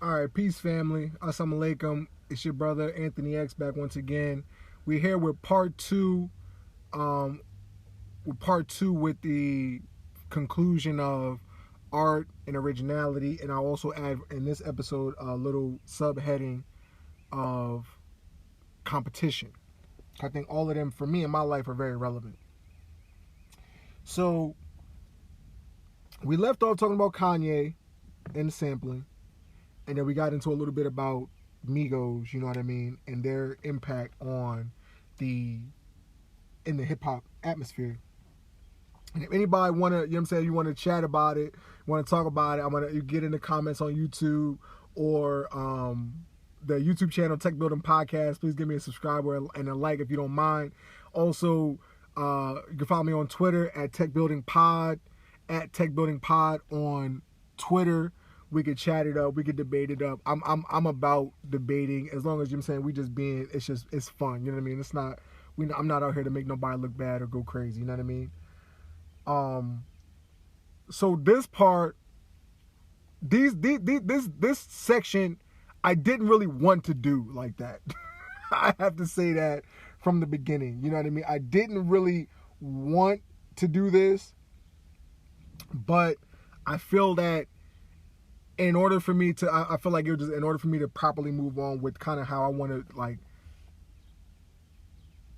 All right, peace, family. Assalamu alaikum. It's your brother Anthony X back once again. We're here with part two. With the conclusion of art and originality, and I'll also add in this episode a little subheading of competition. I think all of them for me in my life are very relevant. So we left off talking about Kanye and the sampling. And then we got into a little bit about Migos, you know what I mean, and their impact in the hip hop atmosphere. And if anybody wanna, you want to chat about it, want to talk about it, I'm gonna get in the comments on YouTube or the YouTube channel Tech Building Podcast. Please give me a subscriber and a like if you don't mind. Also, you can follow me on Twitter at Tech Building Pod, at Tech Building Pod on Twitter. We could chat it up. We could debate it up. I'm about debating as long as we just being. It's fun. You know what I mean? It's not. I'm not out here to make nobody look bad or go crazy. You know what I mean? So this part, this section, I didn't really want to do like that. I have to say that from the beginning. You know what I mean? I didn't really want to do this, but I feel that. In order for me to, I feel like in order for me to properly move on with kind of how I want to like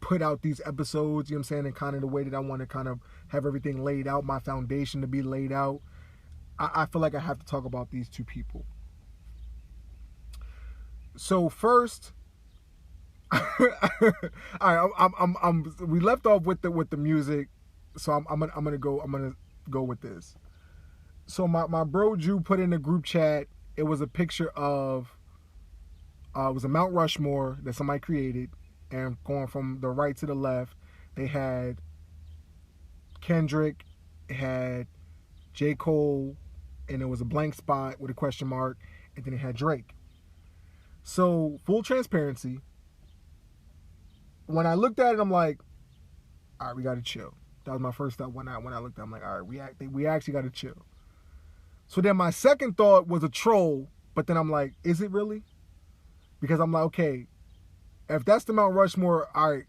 put out these episodes, you know what I'm saying, and kind of the way that I want to kind of have everything laid out, my foundation to be laid out, I feel like I have to talk about these two people. So first, all right, we left off with the music, so I'm gonna go with this. So my bro Jew put in the group chat, it was a picture of, it was a Mount Rushmore that somebody created, and going from the right to the left, they had Kendrick, it had J. Cole, and it was a blank spot with a question mark, and then it had Drake. So, full transparency, when I looked at it, I'm like, all right, we gotta chill. That was my first thought when I looked at it. I'm like, all right, we actually gotta chill. So then my second thought was a troll, but then I'm like, is it really? Because I'm like, okay, if that's the Mount Rushmore, all right,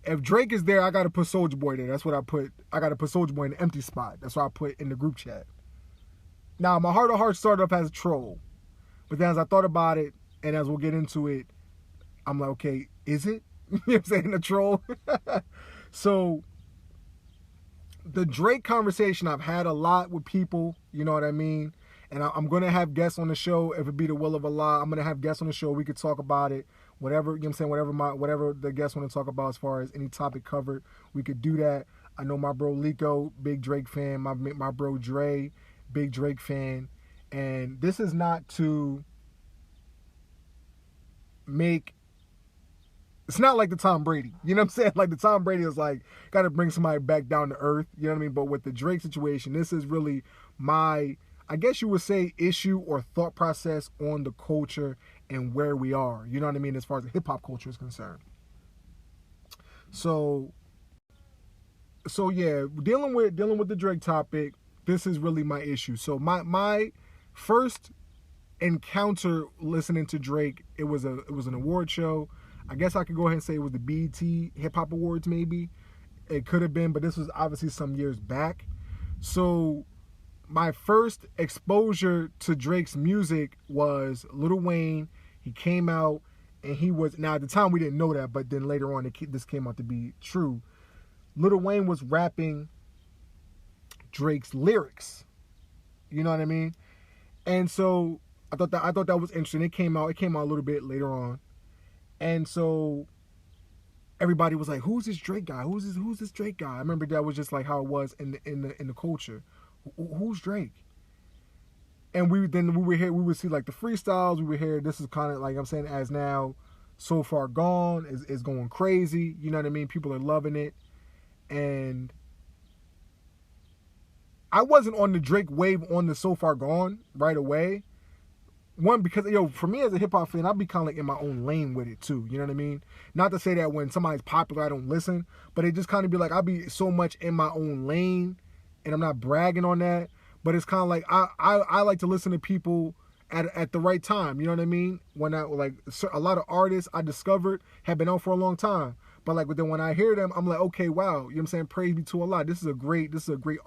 if Drake is there, I got to put Soulja Boy there. That's what I put. I got to put Soulja Boy in the empty spot. That's what I put in the group chat. Now, my heart of hearts started off as a troll. But then as I thought about it, and as we'll get into it, I'm like, okay, is it? You know what I'm saying? A troll? So the Drake conversation, I've had a lot with people, you know what I mean? And I'm going to have guests on the show. If it be the will of Allah, I'm going to have guests on the show. We could talk about it. Whatever, you know what I'm saying? Whatever the guests want to talk about as far as any topic covered, we could do that. I know my bro Lico, big Drake fan. My bro Dre, big Drake fan. And this is not to make... It's not like the Tom Brady. You know what I'm saying? Like the Tom Brady is like, got to bring somebody back down to earth. You know what I mean? But with the Drake situation, this is really my, I guess you would say, issue or thought process on the culture and where we are. You know what I mean? As far as the hip-hop culture is concerned. So yeah, dealing with the Drake topic, this is really my issue. So my first encounter listening to Drake, it was an award show. I guess I could go ahead and say it was the BET Hip Hop Awards, maybe. It could have been, but this was obviously some years back. So my first exposure to Drake's music was Lil Wayne. He came out, and he was, now at the time we didn't know that, but then later on this came out to be true. Lil Wayne was rapping Drake's lyrics. You know what I mean? And so I thought that was interesting. It came out a little bit later on. And so everybody was like, "Who's this Drake guy? Who's this Drake guy?" I remember that was just like how it was in the culture. Who's Drake? And we would see like the freestyles. We would hear this is kind of like I'm saying as now, So Far Gone is going crazy. You know what I mean? People are loving it, and I wasn't on the Drake wave on the So Far Gone right away. One, because, for me as a hip-hop fan, I'll be kind of like in my own lane with it, too. You know what I mean? Not to say that when somebody's popular, I don't listen. But it just kind of be like, I'll be so much in my own lane. And I'm not bragging on that. But it's kind of like, I like to listen to people at the right time. You know what I mean? When I like a lot of artists I discovered have been out for a long time. But like, but then when I hear them, I'm like, okay, wow. You know what I'm saying? Praise be to Allah. This is a great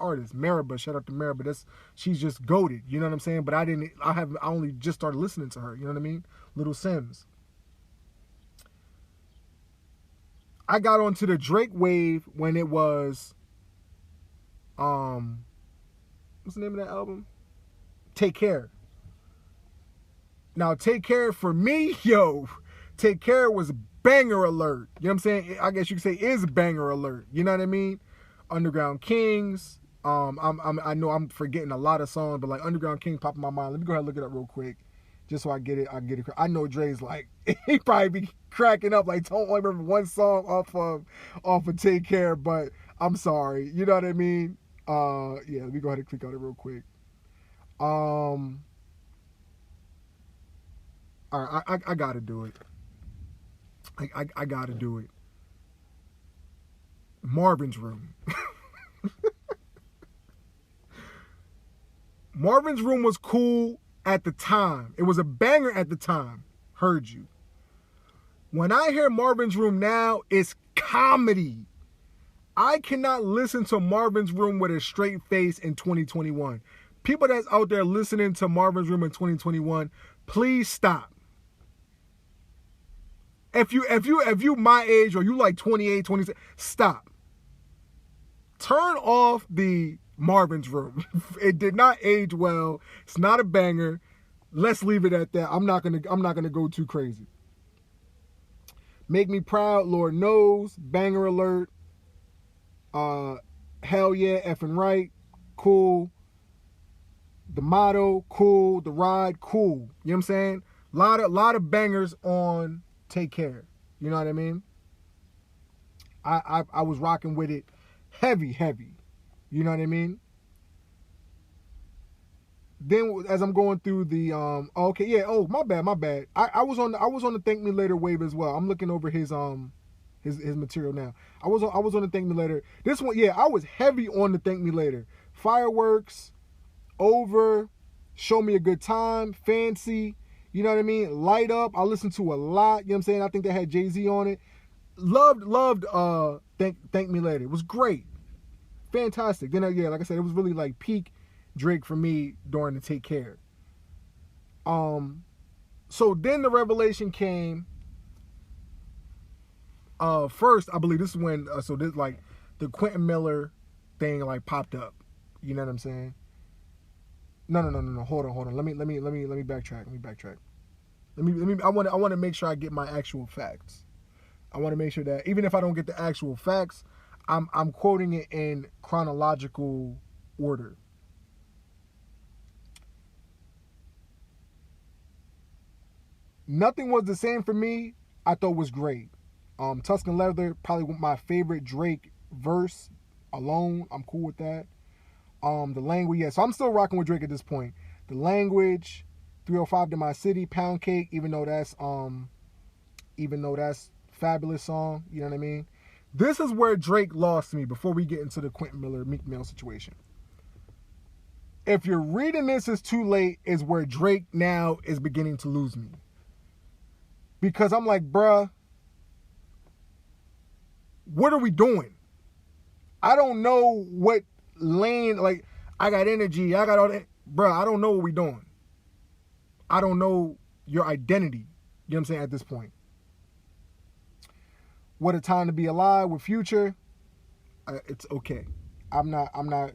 artist. Mariba, shout out to Mariba. She's just goated. You know what I'm saying? But I only just started listening to her. You know what I mean? Little Sims. I got onto the Drake wave when it was, what's the name of that album? Take Care. Now, Take Care for me, Take Care was banger alert. You know what I'm saying? I guess you could say is banger alert. You know what I mean? Underground Kings. I know I'm forgetting a lot of songs, but like Underground King popped in my mind. Let me go ahead and look it up real quick, just so I get it. I know Dre's like he probably be cracking up like don't only remember one song off of Take Care, but I'm sorry. You know what I mean? Yeah. Let me go ahead and click on it real quick. All right, I gotta do it. I gotta do it. Marvin's Room. Marvin's Room was cool at the time. It was a banger at the time. Heard you. When I hear Marvin's Room now, it's comedy. I cannot listen to Marvin's Room with a straight face in 2021. People that's out there listening to Marvin's Room in 2021, please stop. If you my age or you like 28, 26, stop. Turn off the Marvin's Room. It did not age well. It's not a banger. Let's leave it at that. I'm not gonna go too crazy. Make Me Proud, Lord Knows, banger alert. Hell Yeah, effing right, cool. The Motto, cool. The Ride, cool. You know what I'm saying? Lot of bangers on Take Care. You know what I mean? I was rocking with it heavy. You know what I mean? Then as I'm going through the okay, yeah, oh my bad. I was on the Thank Me Later wave as well. I'm looking over his material now. I was on the Thank Me Later. This one, yeah, I was heavy on the Thank Me Later. Fireworks, Over, Show Me a Good Time, Fancy, you know what I mean? Light Up, I listened to a lot, you know what I'm saying? I think they had Jay-Z on it. Loved Thank Me Later. It was great. Fantastic. Then yeah, like I said, it was really like peak Drake for me during the Take Care. So then the revelation came. First, I believe this is when so this like the Quentin Miller thing like popped up. You know what I'm saying? No. Hold on. Let me backtrack. I want to make sure I get my actual facts. I want to make sure that even if I don't get the actual facts, I'm quoting it in chronological order. Nothing Was the Same for me, I thought was great. Tuscan Leather, probably my favorite Drake verse alone. I'm cool with that. The Language, yeah. So I'm still rocking with Drake at this point. The Language, 305 to My City, Pound Cake, even though that's fabulous song, you know what I mean? This is where Drake lost me before we get into the Quentin Miller Meek Mill situation. If you're reading this as too late is where Drake now is beginning to lose me. Because I'm like, bruh, what are we doing? I don't know what lane, like, I got energy, I got all that. Bruh, I don't know what we doing. I don't know your identity. You know what I'm saying at this point. What a Time to Be Alive with Future. It's okay. I'm not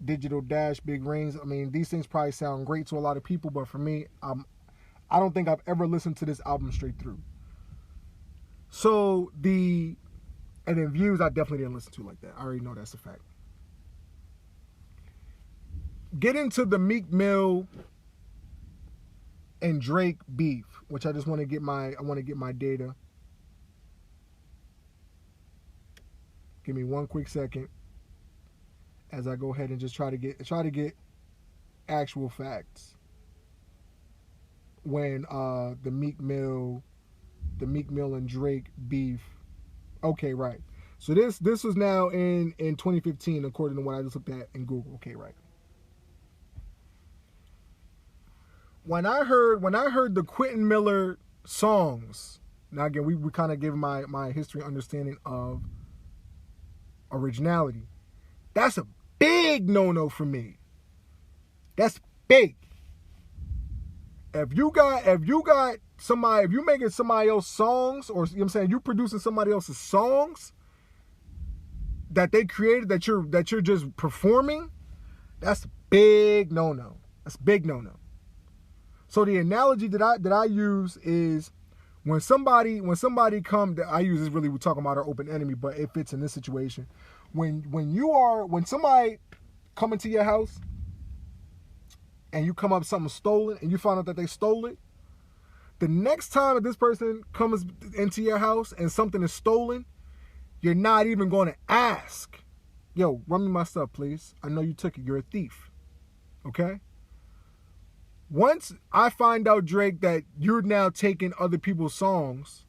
Digital Dash, Big Rings. I mean, these things probably sound great to a lot of people, but for me, I don't think I've ever listened to this album straight through. So and then Views, I definitely didn't listen to like that. I already know that's a fact. Get into the Meek Mill and Drake beef, which I just want to get my data. Give me one quick second as I go ahead and just try to get actual facts. When the Meek Mill and Drake beef. Okay, right. So this was now in 2015, according to what I just looked at in Google. Okay, right. when I heard the Quentin Miller songs, now again we kind of give my history understanding of Originality. That's a big no-no for me. That's big. If you got somebody, if you making somebody else songs, or you know what I'm saying, you producing somebody else's songs that they created, that you're just performing, that's a big no-no. That's a big no-no. So the analogy that I use is when somebody come, I use this really, we're talking about our open enemy, but it fits in this situation. When somebody come into your house and you come up with something stolen and you find out that they stole it, the next time that this person comes into your house and something is stolen, you're not even going to ask, yo, run me my stuff, please. I know you took it. You're a thief. Okay? Once I find out, Drake, that you're now taking other people's songs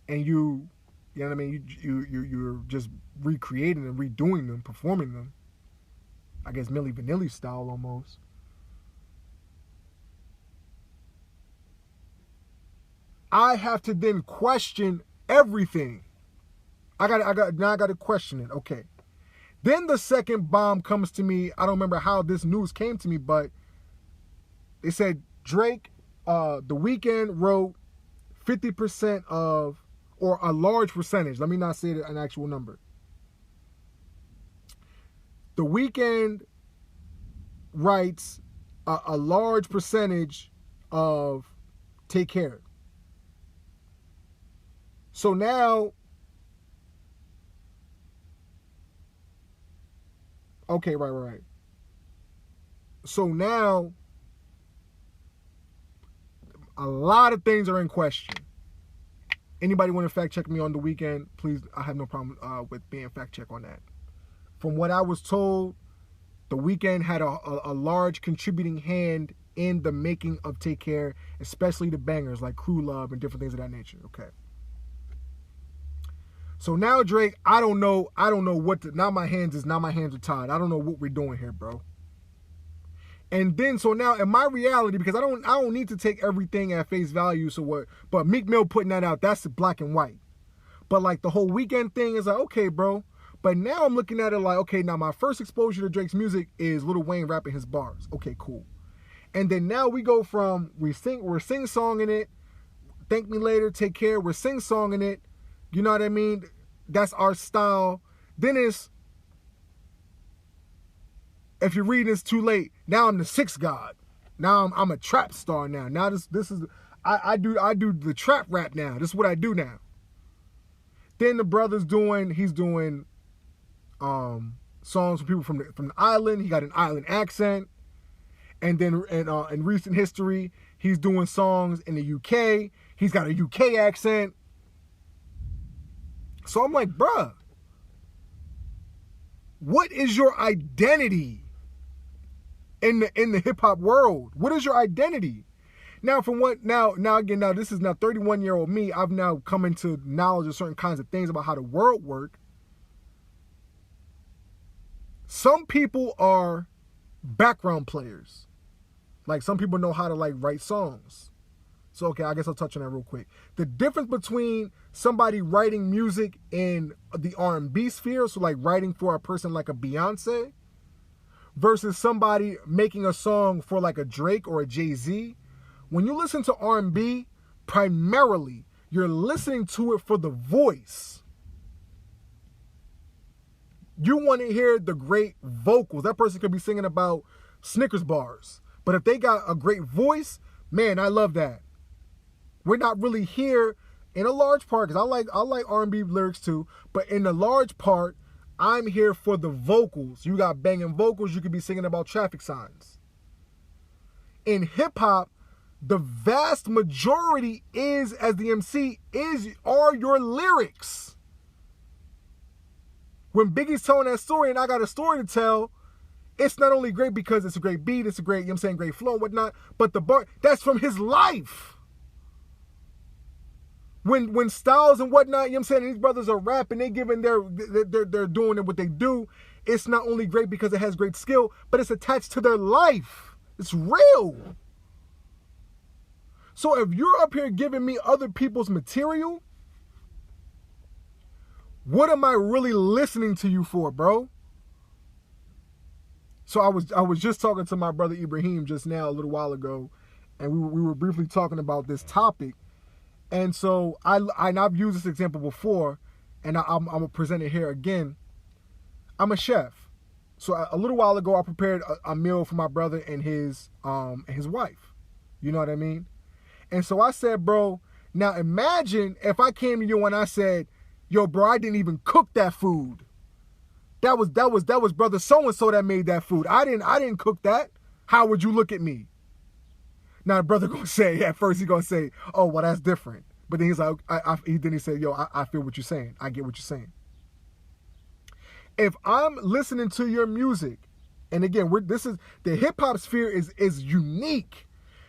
and you know what I mean, you're just recreating and redoing them, performing them, I guess Milli Vanilli style almost. I have to then question everything. I got to question it. Okay. Then the second bomb comes to me. I don't remember how this news came to me, but they said Drake, The Weeknd wrote 50% of, or a large percentage. Let me not say an actual number. The Weeknd writes a large percentage of Take Care. So now, okay, right. So now, a lot of things are in question. Anybody want to fact check me on The Weeknd? Please, I have no problem with being fact check on that. From what I was told, The Weeknd had a large contributing hand in the making of Take Care, especially the bangers like Crew Love and different things of that nature. Okay. So now, Drake, I don't know what to, now my hands are tied. I don't know what we're doing here, bro. And then, so now in my reality, because I don't need to take everything at face value. So what, but Meek Mill putting that out, that's black and white. But like the whole Weeknd thing is like, okay, bro. But now I'm looking at it like, okay, now my first exposure to Drake's music is Lil Wayne rapping his bars. Okay, cool. And then now we go from, we're sing-songing it, Thank Me Later, Take Care, we're sing-songing it. You know what I mean? That's our style. Then it's, if you're reading it's too late, now I'm the sixth god. Now I'm a trap star now. Now this is, I do the trap rap now. This is what I do now. Then the brother's he's doing songs for people from the island. He got an island accent. And then in recent history, he's doing songs in the UK. He's got a UK accent. So I'm like, bruh, what is your identity in the hip hop world? What is your identity? Now, from what now this is now 31-year-old me. I've now come into knowledge of certain kinds of things about how the world works. Some people are background players. Like some people know how to like write songs. So, okay, I guess I'll touch on that real quick. The difference between somebody writing music in the R&B sphere, so like writing for a person like a Beyonce, versus somebody making a song for like a Drake or a Jay-Z. When you listen to R&B, primarily, you're listening to it for the voice. You want to hear the great vocals. That person could be singing about Snickers bars. But if they got a great voice, man, I love that. We're not really here in a large part, because I like R&B lyrics too, but in a large part, I'm here for the vocals. You got banging vocals, you could be singing about traffic signs. In hip hop, the vast majority is, as the MC, are your lyrics. When Biggie's telling that story and I got a story to tell, it's not only great because it's a great beat, it's a great, you know what I'm saying, great flow and whatnot, but the bar, that's from his life. When Styles and whatnot, you know what I'm saying, these brothers are rapping, they giving they're doing it what they do, it's not only great because it has great skill, but it's attached to their life. It's real. So if you're up here giving me other people's material, what am I really listening to you for, bro? So I was just talking to my brother Ibrahim just now a little while ago, and we were briefly talking about this topic. And so I've used this example before, and I'm gonna present it here again. I'm a chef. So a little while ago, I prepared a meal for my brother and his wife. You know what I mean? And so I said, bro, now imagine if I came to you and I said, yo, bro, I didn't even cook that food. That was brother so-and-so that made that food. I didn't cook that. How would you look at me? Now the brother gonna say, at first he gonna say, oh, well, that's different. But then he's like, then he said, yo, I feel what you're saying. I get what you're saying. If I'm listening to your music, and again, the hip hop sphere is unique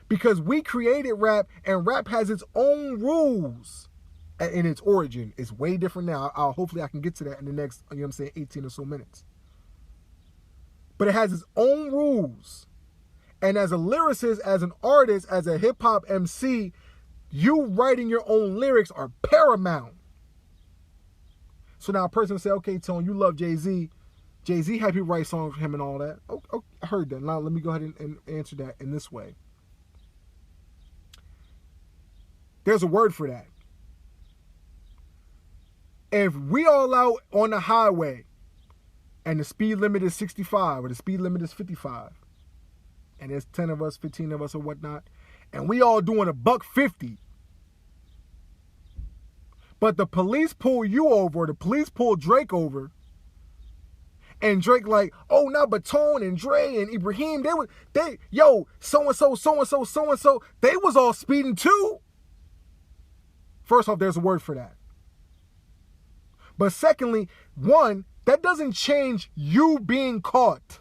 because we created rap, and rap has its own rules. In its origin, it's way different now. Hopefully I can get to that in the next, 18 or so minutes. But it has its own rules. And as a lyricist, as an artist, as a hip hop MC, you writing your own lyrics are paramount. So now a person will say, okay, Tone, you love Jay-Z. Jay-Z had people write songs for him and all that. Oh, I heard that. Now let me go ahead and answer that in this way. There's a word for that. If we all out on the highway and the speed limit is 65 or the speed limit is 55, and there's 10 of us, 15 of us or whatnot, and we all doing $150, but the police pull you over, or the police pull Drake over, and Drake like, oh, now Baton and Dre and Ibrahim, so-and-so, they was all speeding too. First off, there's a word for that. But secondly, one, that doesn't change you being caught.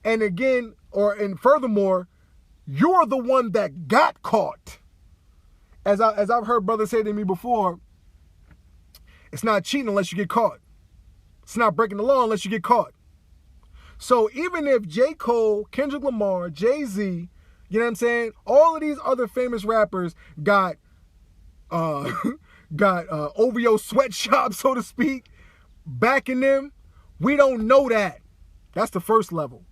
And again, and furthermore, you're the one that got caught. As I've heard brothers say to me before, it's not cheating unless you get caught. It's not breaking the law unless you get caught. So even if J. Cole, Kendrick Lamar, Jay-Z, you know what I'm saying, all of these other famous rappers got OVO sweatshops, so to speak, backing them, we don't know that. That's the first level.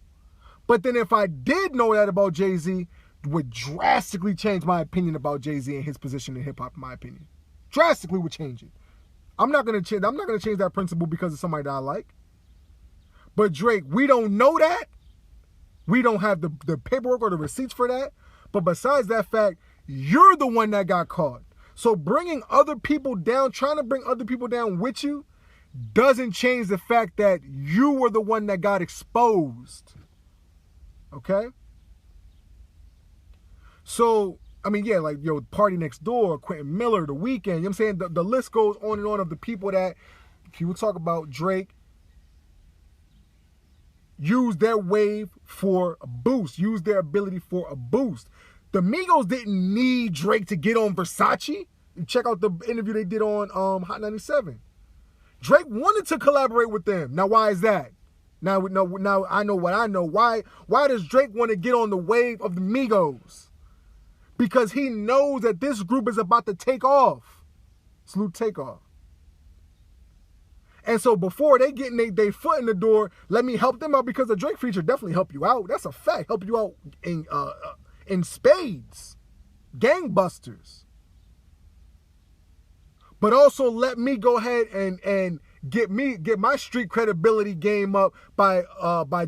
But then if I did know that about Jay-Z, it would drastically change my opinion about Jay-Z and his position in hip-hop, in my opinion. Drastically would change it. I'm not gonna change that principle because of somebody that I like. But Drake, we don't know that. We don't have the paperwork or the receipts for that. But besides that fact, you're the one that got caught. So bringing other people down, trying to bring other people down with you, doesn't change the fact that you were the one that got exposed. Okay? So, I mean, yeah, like, Party Next Door, Quentin Miller, The Weeknd, you know what I'm saying? The list goes on and on of the people that, people talk about Drake, use their wave for a boost, use their ability for a boost. The Migos didn't need Drake to get on Versace. Check out the interview they did on Hot 97. Drake wanted to collaborate with them. Now, why is that? Now I know what I know. Why does Drake want to get on the wave of the Migos? Because he knows that this group is about to take off. Salute Takeoff. And so before they get their foot in the door, let me help them out, because the Drake feature definitely help you out. That's a fact. Help you out in spades. Gangbusters. But also let me go ahead and get my street credibility game up by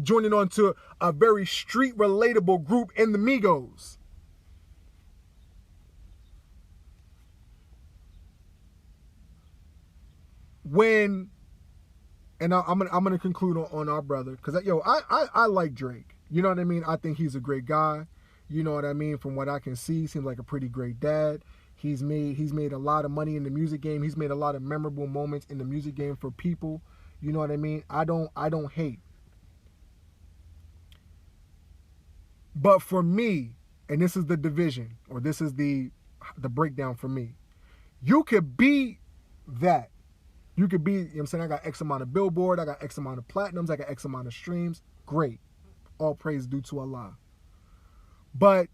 joining onto a very street relatable group in the Migos. And I'm gonna conclude on our brother, because I like Drake. You know what I mean? I think he's a great guy. You know what I mean? From what I can see, seems like a pretty great dad. He's made a lot of money in the music game. He's made a lot of memorable moments in the music game for people. You know what I mean? I don't hate. But for me, and this is the division, or this is the breakdown for me, you could be that. You could be, you know what I'm saying, I got X amount of Billboard, I got X amount of platinums, I got X amount of streams. Great. All praise due to Allah. But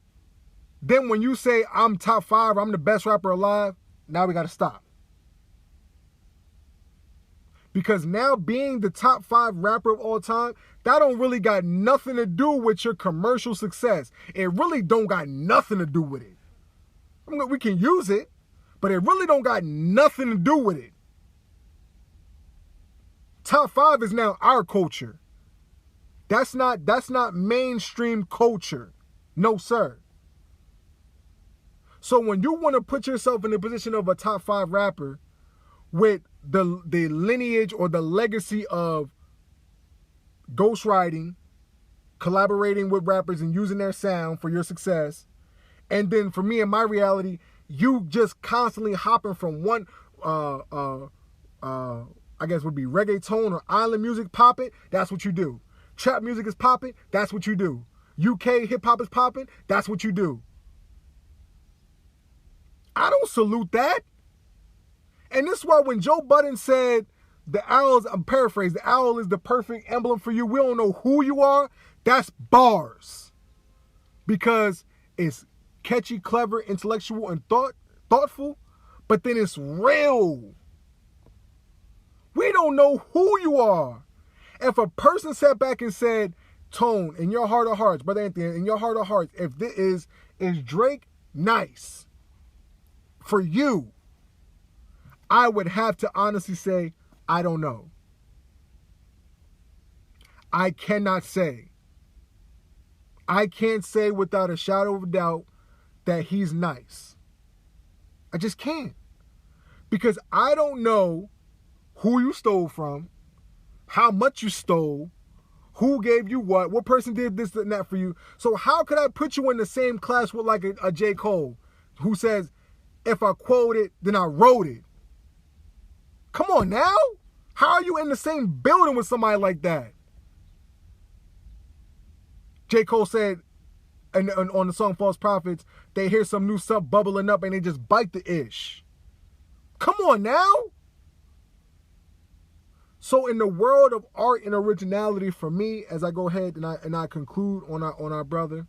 Then when you say I'm top 5, I'm the best rapper alive, now we got to stop. Because now being the top 5 rapper of all time, that don't really got nothing to do with your commercial success. It really don't got nothing to do with it. I mean, we can use it, but it really don't got nothing to do with it. Top 5 is now our culture. That's not mainstream culture. No, sir. So when you want to put yourself in the position of a top 5 rapper with the lineage or the legacy of ghostwriting, collaborating with rappers and using their sound for your success, and then for me and my reality, you just constantly hopping from one I guess would be reggaeton or island music popping, that's what you do. Trap music is popping, that's what you do. UK hip hop is popping, that's what you do. I don't salute that. And this is why when Joe Budden said the owls, I'm paraphrasing, the owl is the perfect emblem for you, we don't know who you are, that's bars. Because it's catchy, clever, intellectual, and thoughtful, but then it's real. We don't know who you are. If a person sat back and said, Tone, in your heart of hearts, Brother Anthony, in your heart of hearts, if this is Drake nice for you, I would have to honestly say, I don't know. I cannot say. I can't say without a shadow of a doubt that he's nice. I just can't. Because I don't know who you stole from, how much you stole, who gave you what person did this and that for you. So how could I put you in the same class with like a J. Cole who says, if I quote it, then I wrote it? Come on now. How are you in the same building with somebody like that? J. Cole said on the song False Prophets, they hear some new stuff bubbling up and they just bite the ish. Come on now. So in the world of art and originality, for me, as I go ahead and I conclude on our brother,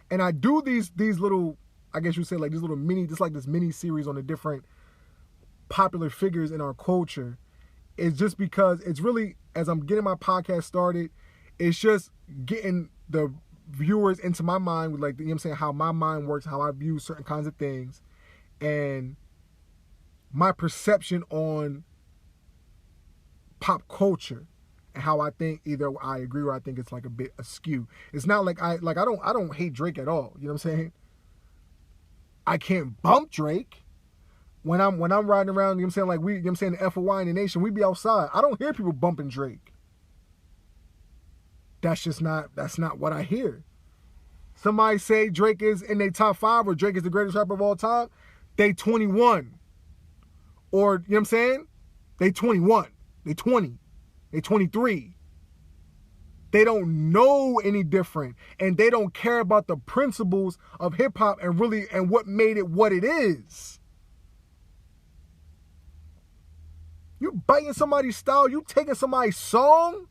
and I do these little, I guess you say like these little this mini series on the different popular figures in our culture, is just because it's really, as I'm getting my podcast started, it's just getting the viewers into my mind with, like, you know what I'm saying, how my mind works, how I view certain kinds of things, and my perception on pop culture and how I think either I agree or I think it's like a bit askew. It's not like I don't hate Drake at all. You know what I'm saying? I can't bump Drake. When I'm riding around, you know what I'm saying, like you know what I'm saying, the FOY in the nation, we be outside. I don't hear people bumping Drake. That's not what I hear. Somebody say Drake is in their top 5 or Drake is the greatest rapper of all time, they 21. Or, you know what I'm saying? They 21. They 20. They 23. They don't know any different. And they don't care about the principles of hip hop and what made it what it is. You biting somebody's style, you taking somebody's song.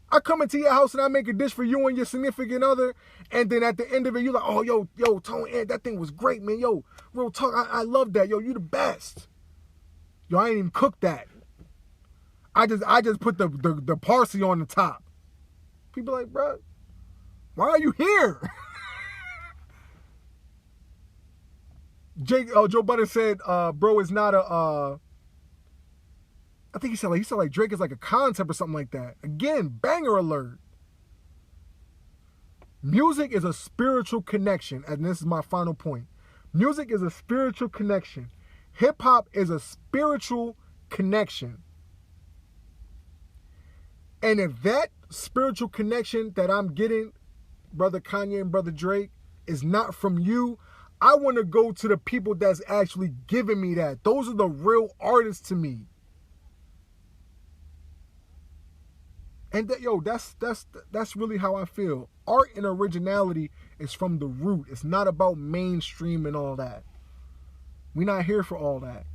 I come into your house and I make a dish for you and your significant other, and then at the end of it, you're like, oh, yo, Tony, that thing was great, man. Yo, real talk, I love that. Yo, you the best. Yo, I ain't even cooked that. I just put the parsley on the top. People like, bro, why are you here? Joe Budden said, bro, is not a, I think he said like Drake is like a concept or something like that. Again, banger alert. Music is a spiritual connection, and this is my final point. Music is a spiritual connection. Hip hop is a spiritual connection. And if that spiritual connection that I'm getting, Brother Kanye and Brother Drake, is not from you, I want to go to the people that's actually giving me that. Those are the real artists to me. And that's really how I feel. Art and originality is from the root. It's not about mainstream and all that. We're not here for all that.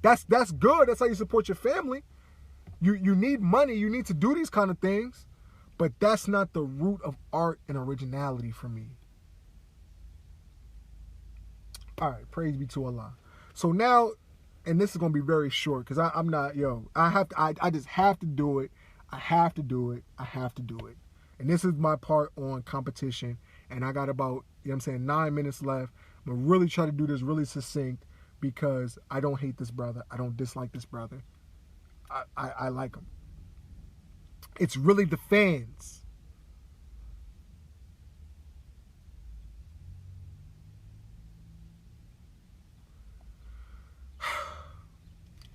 That's good. That's how you support your family. You need money. You need to do these kind of things. But that's not the root of art and originality for me. All right, praise be to Allah. So now, and this is gonna be very short because I'm not, I just have to do it. I have to do it. And this is my part on competition. And I got about, 9 minutes left. I'm gonna really try to do this really succinct because I don't hate this brother. I don't dislike this brother. I like him. It's really the fans.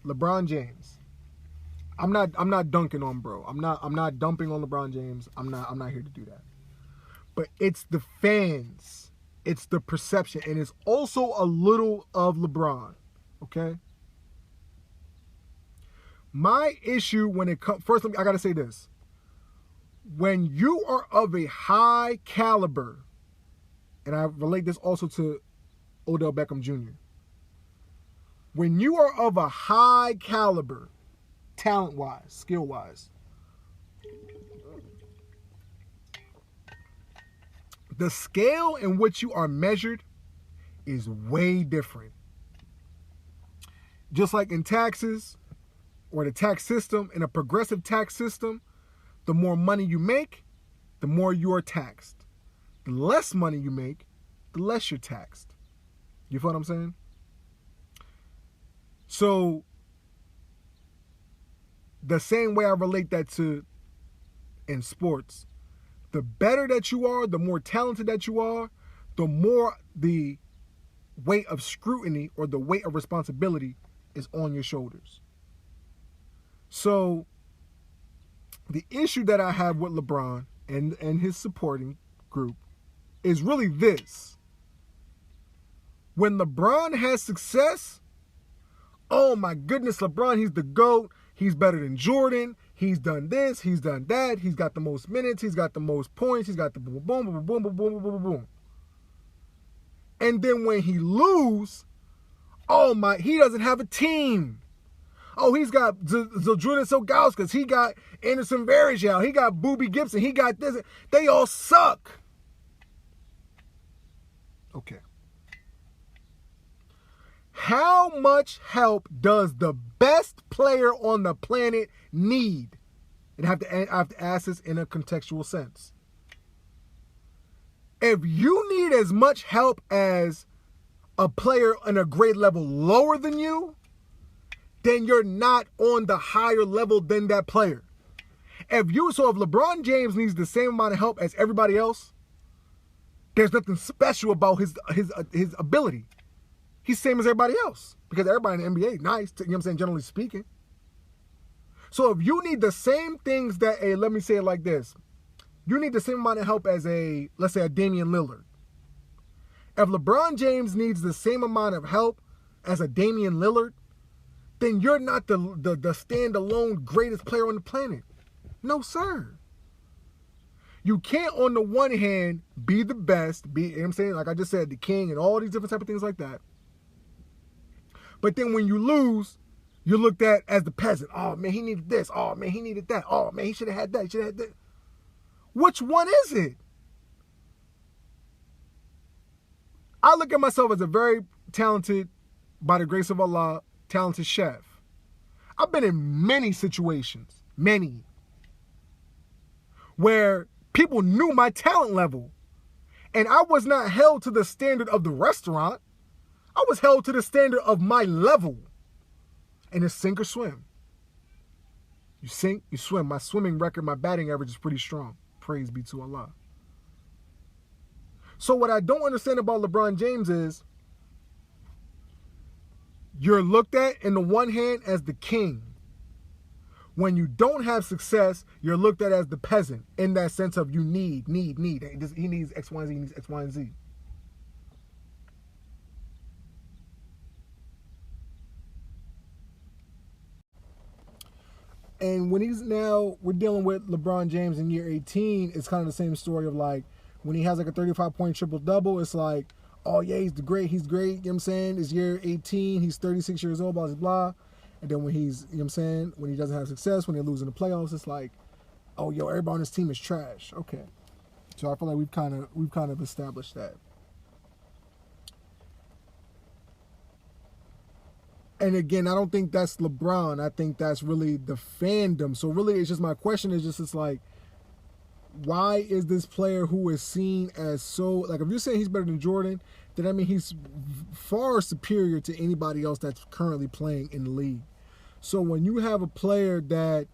LeBron James. I'm not dunking on bro. I'm not dumping on LeBron James. I'm not here to do that. But it's the fans. It's the perception, and it's also a little of LeBron. Okay? My issue when it comes, first I got to say this. When you are of a high caliber, and I relate this also to Odell Beckham Jr. When you are of a high caliber, talent-wise, skill-wise, the scale in which you are measured is way different. Just like in taxes, or the tax system, in a progressive tax system, the more money you make, the more you are taxed. The less money you make, the less you're taxed. You feel what I'm saying? So, the same way I relate that to in sports, the better that you are, the more talented that you are, the more the weight of scrutiny or the weight of responsibility is on your shoulders. So, the issue that I have with LeBron and his supporting group is really this. When LeBron has success, oh my goodness, LeBron, he's the GOAT. He's better than Jordan. He's done this. He's done that. He's got the most minutes. He's got the most points. He's got the boom, boom, boom, boom, boom, boom, boom, boom, boom. And then when he lose, oh my, he doesn't have a team. Oh, he's got Zydrunas Ilgauskas. He got Anderson Varejao. He got Boobie Gibson. He got this. They all suck. Okay. How much help does the best player on the planet need? And I have to ask this in a contextual sense. If you need as much help as a player on a grade level lower than you, then you're not on the higher level than that player. If LeBron James needs the same amount of help as everybody else, there's nothing special about his ability. He's the same as everybody else. Because everybody in the NBA, nice, you know what I'm saying, generally speaking. So if you need the same things that let me say it like this. You need the same amount of help as let's say a Damian Lillard. If LeBron James needs the same amount of help as a Damian Lillard, then you're not the standalone greatest player on the planet. No, sir. You can't, on the one hand, be the best, you know what I'm saying, like I just said, the king and all these different type of things like that. But then when you lose, you're looked at as the peasant. Oh, man, he needed this. Oh, man, he needed that. Oh, man, he should have had that. He should have had that. Which one is it? I look at myself as a very talented, by the grace of Allah, talented chef. I've been in many situations, where people knew my talent level. And I was not held to the standard of the restaurant. I was held to the standard of my level. And it's sink or swim. You sink, you swim. My swimming record, my batting average is pretty strong. Praise be to Allah. So what I don't understand about LeBron James is you're looked at in the one hand as the king. When you don't have success, you're looked at as the peasant in that sense of you need. He needs X, Y, and Z, he needs X, Y, and Z. And when we're dealing with LeBron James in year 18, it's kind of the same story of like, when he has like a 35-point triple-double, it's like, oh yeah, he's great, you know what I'm saying? It's year 18, he's 36 years old, blah, blah, blah. And then when he's, you know what I'm saying, when he doesn't have success, when they lose in the playoffs, it's like, oh, yo, everybody on this team is trash. Okay. So I feel like we've kind of established that. And again, I don't think that's LeBron. I think that's really the fandom. So really, it's just my question is just, it's like, why is this player who is seen as so, like, if you're saying he's better than Jordan, then I mean he's far superior to anybody else that's currently playing in the league. So when you have a player that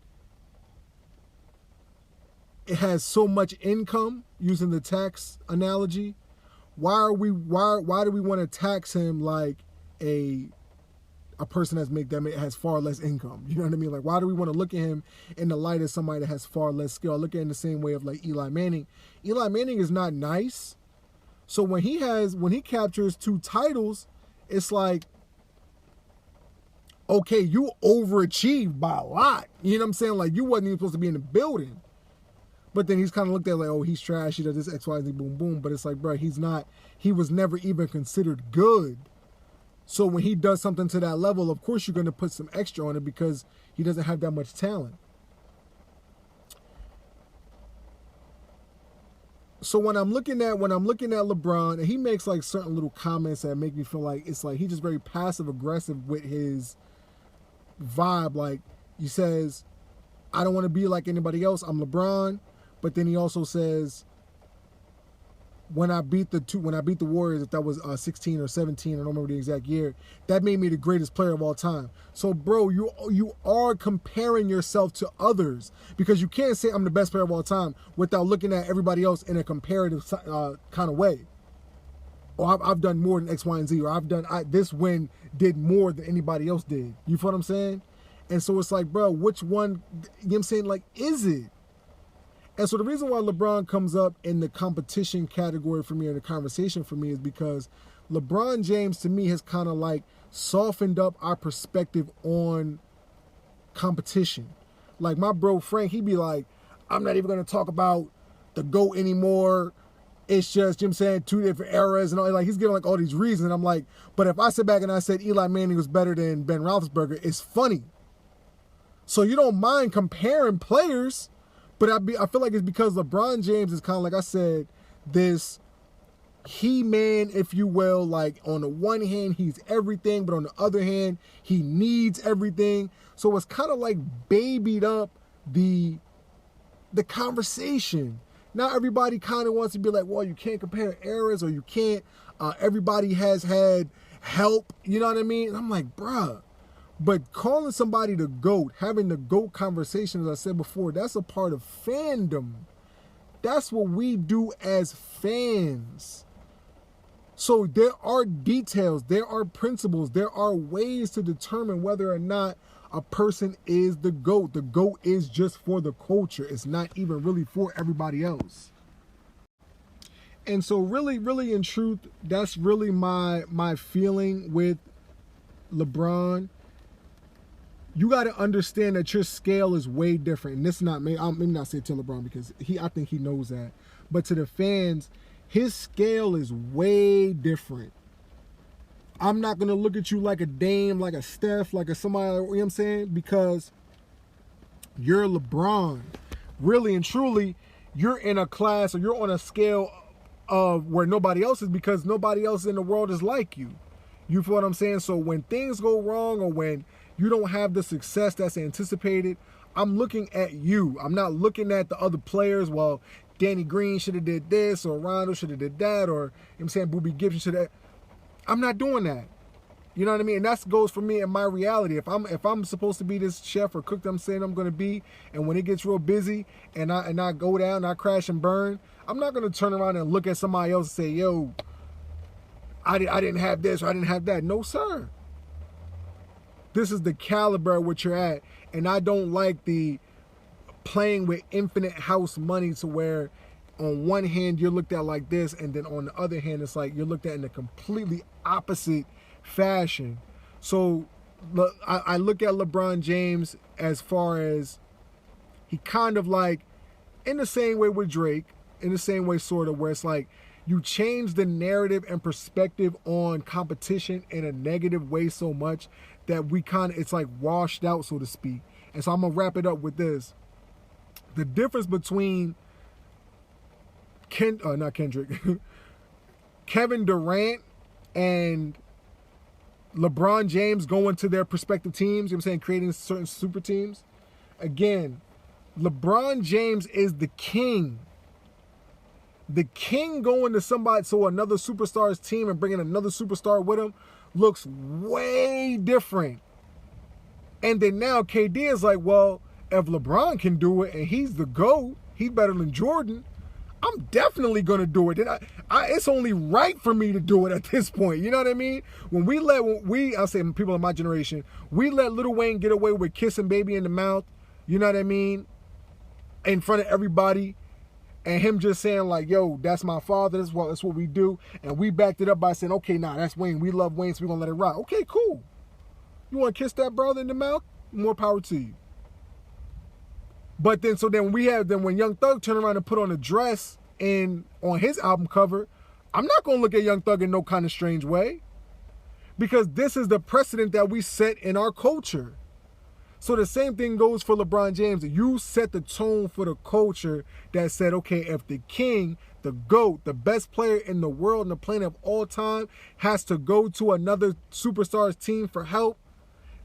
it has so much income, using the tax analogy, why do we want to tax him like a person that has far less income? You know what I mean? Like, why do we want to look at him in the light of somebody that has far less skill? I look at it in the same way of like Eli Manning. Eli Manning is not nice. So when he captures 2 titles, it's like, okay, you overachieved by a lot. You know what I'm saying? Like, you wasn't even supposed to be in the building. But then he's kind of looked at like, oh, he's trash. He does this X, Y, Z, boom, boom. But it's like, bro, he was never even considered good. So when he does something to that level, of course you're going to put some extra on it because he doesn't have that much talent. So when I'm looking at LeBron, and he makes like certain little comments that make me feel like it's like he's just very passive aggressive with his vibe. Like, he says, I don't want to be like anybody else. I'm LeBron. But then he also says, when I beat the Warriors, if that was 16 or 17, I don't remember the exact year, that made me the greatest player of all time. So, bro, you are comparing yourself to others, because you can't say I'm the best player of all time without looking at everybody else in a comparative kind of way. Or I've done more than X, Y, and Z, or this win did more than anybody else did. You feel what I'm saying? And so it's like, bro, which one, you know what I'm saying, like, is it? And so the reason why LeBron comes up in the competition category for me, or the conversation for me, is because LeBron James, to me, has kind of like softened up our perspective on competition. Like, my bro Frank, he'd be like, I'm not even going to talk about the GOAT anymore. It's just, you know what I'm saying, 2 different eras and all. Like, he's giving like all these reasons. And I'm like, but if I sit back and I said Eli Manning was better than Ben Roethlisberger, it's funny. So you don't mind comparing players. But I feel like it's because LeBron James is kind of, like I said, this he-man, if you will. Like, on the one hand, he's everything, but on the other hand, he needs everything. So it's kind of like babied up the conversation. Now everybody kind of wants to be like, well, you can't compare eras, or you can't. Everybody has had help. You know what I mean? And I'm like, bruh. But calling somebody the GOAT, having the GOAT conversation, as I said before, that's a part of fandom. That's what we do as fans. So there are details, there are principles, there are ways to determine whether or not a person is the GOAT. The GOAT is just for the culture. It's not even really for everybody else. And so really, really in truth, that's really my feeling with LeBron. You got to understand that your scale is way different. And this is not me. I'm not saying to LeBron, because I think he knows that. But to the fans, his scale is way different. I'm not going to look at you like a Dame, like a Steph, like a somebody, you know what I'm saying? Because you're LeBron. Really and truly, you're in a class, or you're on a scale of where nobody else is, because nobody else in the world is like you. You feel what I'm saying? So when things go wrong, or when you don't have the success that's anticipated, I'm looking at you. I'm not looking at the other players. Well, Danny Green should have did this, or Rondo should have did that, or, you know what I'm saying, Boobie Gibson should have. I'm not doing that. You know what I mean? And that goes for me in my reality. If I'm supposed to be this chef or cook that I'm saying I'm going to be, and when it gets real busy and I go down and I crash and burn, I'm not going to turn around and look at somebody else and say, yo, I didn't have this, or I didn't have that. No, sir. This is the caliber of what you're at. And I don't like the playing with infinite house money, to where on one hand you're looked at like this, and then on the other hand it's like you're looked at in a completely opposite fashion. So I look at LeBron James as far as he kind of like, in the same way with Drake, in the same way sort of, where it's like you change the narrative and perspective on competition in a negative way so much that it's like washed out, so to speak. And so I'm going to wrap it up with this. the difference between not Kendrick, Kevin Durant and LeBron James going to their respective teams, you know what I'm saying, creating certain super teams. Again, LeBron James is the king. The king going to another superstar's team and bringing another superstar with him looks way different. And then now KD is like, well, if LeBron can do it and he's the GOAT, he's better than Jordan, I'm definitely going to do it. It's only right for me to do it at this point. You know what I mean? I'll say people in my generation, we let Lil Wayne get away with kissing baby in the mouth, you know what I mean, in front of everybody, and him just saying like, yo, that's my father, that's what we do, and we backed it up by saying, okay, nah, that's Wayne, we love Wayne, so we're going to let it ride. Okay, cool. You want to kiss that brother in the mouth? More power to you. But then when Young Thug turned around and put on a dress on his album cover, I'm not going to look at Young Thug in no kind of strange way, because this is the precedent that we set in our culture. So the same thing goes for LeBron James. You set the tone for the culture that said, okay, if the king, the GOAT, the best player in the world and the planet of all time has to go to another superstar's team for help,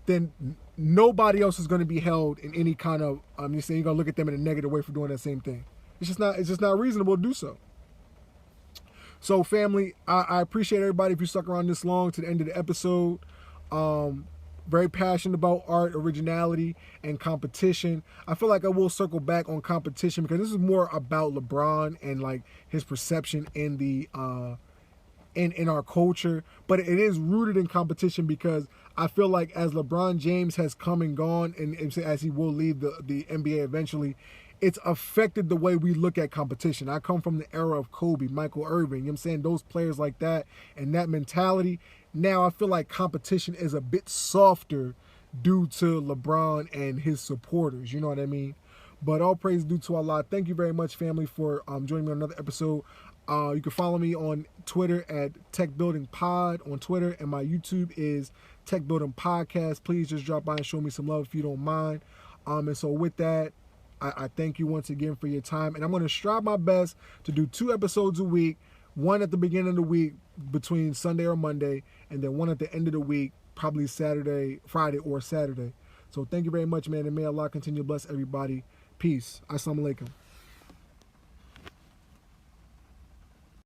then nobody else is going to be held in any kind of, you're saying you're going to look at them in a negative way for doing that same thing. It's just not reasonable to do so. So family, I appreciate everybody if you stuck around this long to the end of the episode. Very passionate about art, originality, and competition. I feel like I will circle back on competition because this is more about LeBron and like his perception in the in our culture, but it is rooted in competition because I feel like as LeBron James has come and gone, and as he will leave the NBA eventually, it's affected the way we look at competition. I come from the era of Kobe, Michael Irvin, you know what I'm saying, those players like that and that mentality. Now I feel like competition is a bit softer due to LeBron and his supporters, you know what I mean? But all praise due to Allah. Thank you very much, family, for joining me on another episode. You can follow me on Twitter at Tech Building Pod on Twitter, and my YouTube is Tech Building Podcast. Please just drop by and show me some love if you don't mind. And so with that, I thank you once again for your time, and I'm going to strive my best to do 2 episodes a week, one at the beginning of the week between Sunday or Monday, and then one at the end of the week, probably Friday or Saturday. So thank you very much, man, and may Allah continue to bless everybody. Peace. Assalamu alaikum.